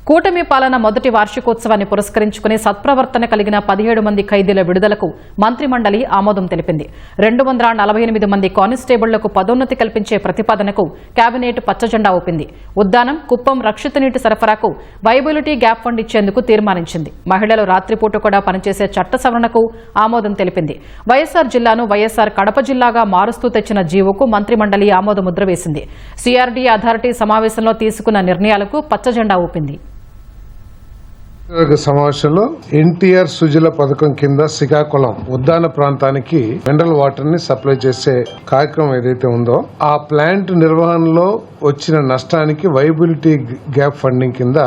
కూటమి పాలన మొదటి వార్షికోత్సవాన్ని పురస్కరించుకుని సత్ప్రవర్తన కలిగిన 17 మంది ఖైదీల విడుదలకు మంత్రిమండలి ఆమోదం తెలిపింది. 248 మంది కానిస్టేబుళ్లకు పదోన్నతి కల్పించే ప్రతిపాదనకు కేబినెట్ పచ్చజెండా ఊపింది. ఉద్దానం, కుప్పం రక్షిత నీటి సరఫరాకు వైబిలిటీ గ్యాప్ ఫండ్ ఇచ్చేందుకు తీర్మానించింది. మహిళలు రాత్రిపూట కూడా పనిచేసే చట్ట సవరణకు ఆమోదం తెలిపింది. వైఎస్ఆర్ జిల్లాను వైఎస్ఆర్ కడప జిల్లాగా మారుస్తూ తెచ్చిన జీవోకు మంత్రిమండలి ఆమోద ముద్ర వేసింది. సిఆర్డీ అథారిటీ సమావేశంలో తీసుకున్న నిర్ణయాలకు పచ్చజెండా ఊపింది. సమావేశంలో ఎన్టీఆర్ సుజల పథకం కింద శ్రీకాకుళం ఉద్దాన ప్రాంతానికి మినరల్ వాటర్ ని సప్లై చేసే కార్యక్రమం ఏదైతే ఉందో ఆ ప్లాంట్ నిర్వహణలో వచ్చిన నష్టానికి వైబిలిటీ గ్యాప్ ఫండింగ్ కింద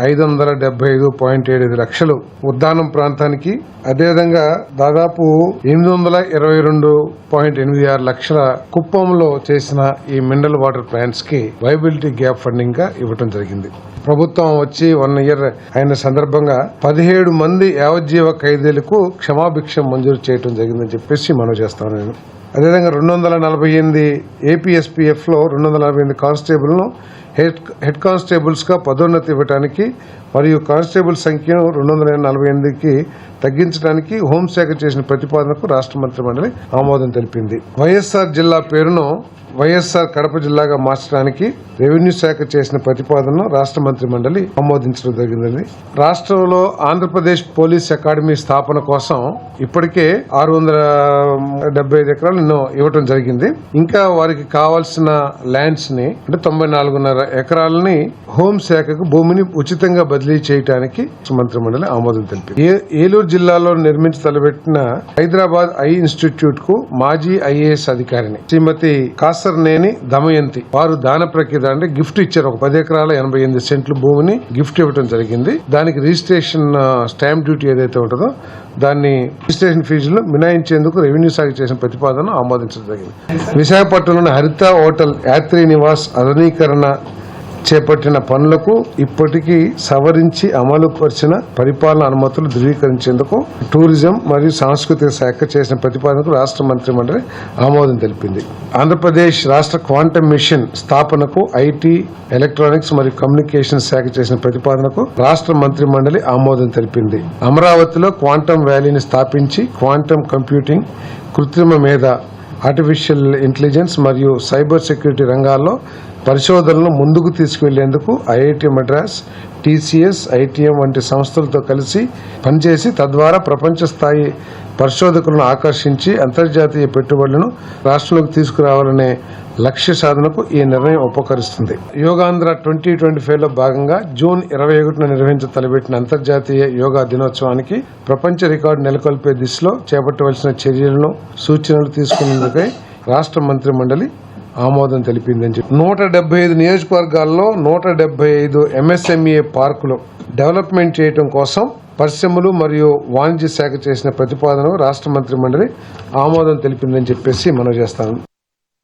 575.75 లక్షలు ఉద్దానం ప్రాంతానికి, అదేవిధంగా దాదాపు 822.86 లక్షల కుప్పంలో చేసిన ఈ మినరల్ వాటర్ ప్లాంట్స్ కి వైబిలిటీ గ్యాప్ ఫండింగ్ గా ఇవ్వడం జరిగింది. ప్రభుత్వం వచ్చి 1 ఇయర్ అయిన సందర్భంగా 17 మంది యావజ్జీవ ఖైదీలకు క్షమాభిక్ష మంజూరు చేయడం జరిగిందని చెప్పేసి మనం చేస్తాను. నేను అదేవిధంగా 248 ఏపీఎస్పీఎఫ్ లో 248 కానిస్టేబుల్ ను హెడ్ కానిస్టేబుల్స్ గా పదోన్నతి ఇవ్వడానికి మరియు కానిస్టేబుల్ సంఖ్యను 248కి తగ్గించడానికి హోంశాఖ చేసిన ప్రతిపాదనకు రాష్ట్ర మంత్రిమండలి ఆమోదం తెలిపింది. వైఎస్ఆర్ జిల్లా పేరును వైఎస్ఆర్ కడప జిల్లాగా మార్చడానికి రెవెన్యూ శాఖ చేసిన ప్రతిపాదనను రాష్ట్ర మంత్రిమండలి ఆమోదించడం జరిగింది. రాష్ట్రంలో ఆంధ్రప్రదేశ్ పోలీస్ అకాడమీ స్థాపన కోసం ఇప్పటికే 675 ఎకరాలు ఇవ్వటం జరిగింది. ఇంకా వారికి కావాల్సిన ల్యాండ్స్ ని అంటే 94.5 ఎకరాలని హోంశాఖకు భూమిని ఉచితంగా బదిలీ చేయడానికి మంత్రిమండలి ఆమోదం తెలిపింది. ఏలూరు జిల్లాలో నిర్మించి తలపెట్టిన హైదరాబాద్ ఐ ఇన్స్టిట్యూట్ కు మాజీ ఐఏఎస్ అధికారిని శ్రీమతి కాసర్నేని దమయంతి వారు దాన ప్రక్రియ అంటే గిఫ్ట్ ఇచ్చారు. ఒక 10 ఎకరాల 88 సెంట్ల భూమిని గిఫ్ట్ ఇవ్వడం జరిగింది. దానికి రిజిస్ట్రేషన్ స్టాంప్ డ్యూటీ ఏదైతే ఉంటుందో దాన్ని రిజిస్ట్రేషన్ ఫీజులు మినాయించేందుకు రెవెన్యూ శాఖ చేసిన ప్రతిపాదన ఆమోదించడం జరిగింది. విశాఖపట్నంలోని హరిత హోటల్ యాత్రి నివాస్ ఆధునీకరణ చేపట్టిన పనులకు ఇప్పటికీ సవరించి అమలు పరిచిన పరిపాలన అనుమతులు ధృవీకరించేందుకు టూరిజం మరియు సాంస్కృతిక శాఖ చేసిన ప్రతిపాదనకు రాష్ట్ర మంత్రిమండలి ఆమోదం తెలిపింది. ఆంధ్రప్రదేశ్ రాష్ట్ర క్వాంటమ్ మిషన్ స్థాపనకు ఐటీ, ఎలక్ట్రానిక్స్ మరియు కమ్యూనికేషన్ శాఖ చేసిన ప్రతిపాదనకు రాష్ట్ర మంత్రిమండలి ఆమోదం తెలిపింది. అమరావతిలో క్వాంటమ్ వ్యాలీని స్థాపించి క్వాంటమ్ కంప్యూటింగ్, కృత్రిమ మేధ, ఆర్టిఫిషియల్ ఇంటెలిజెన్స్ మరియు సైబర్ సెక్యూరిటీ రంగాల్లో పరిశోధనలను ముందుకు తీసుకువెళ్లేందుకు ఐఐటి మద్రాస్, టీసీఎస్, ఐటీఎం వంటి సంస్థలతో కలిసి పనిచేసి తద్వారా ప్రపంచ స్థాయి పరిశోధకులను ఆకర్షించి అంతర్జాతీయ పెట్టుబడులను రాష్ట్రంలోకి తీసుకురావాలనే లక్ష్య సాధనకు ఈ నిర్ణయం ఉపకరిస్తుంది. యోగాంధ్ర 2025లో భాగంగా జూన్ 21న నిర్వహించ తలపెట్టిన అంతర్జాతీయ యోగా దినోత్సవానికి ప్రపంచ రికార్డు నెలకొల్పే దిశలో చేపట్టవలసిన చర్యలను, సూచనలు తీసుకునేందుకై రాష్ట్ర మంత్రి మండలి ఆమోదం తెలిపిందని చెప్పి 175 నియోజకవర్గాల్లో 175 ఎంఎస్ఎంఈ పార్కులు డెవలప్మెంట్ చేయడం కోసం పరిశ్రమలు మరియు వాణిజ్య శాఖ చేసిన ప్రతిపాదనకు రాష్ట్ర మంత్రి మండలి ఆమోదం తెలిపిందని చెప్పేసి మనం చేస్తాను.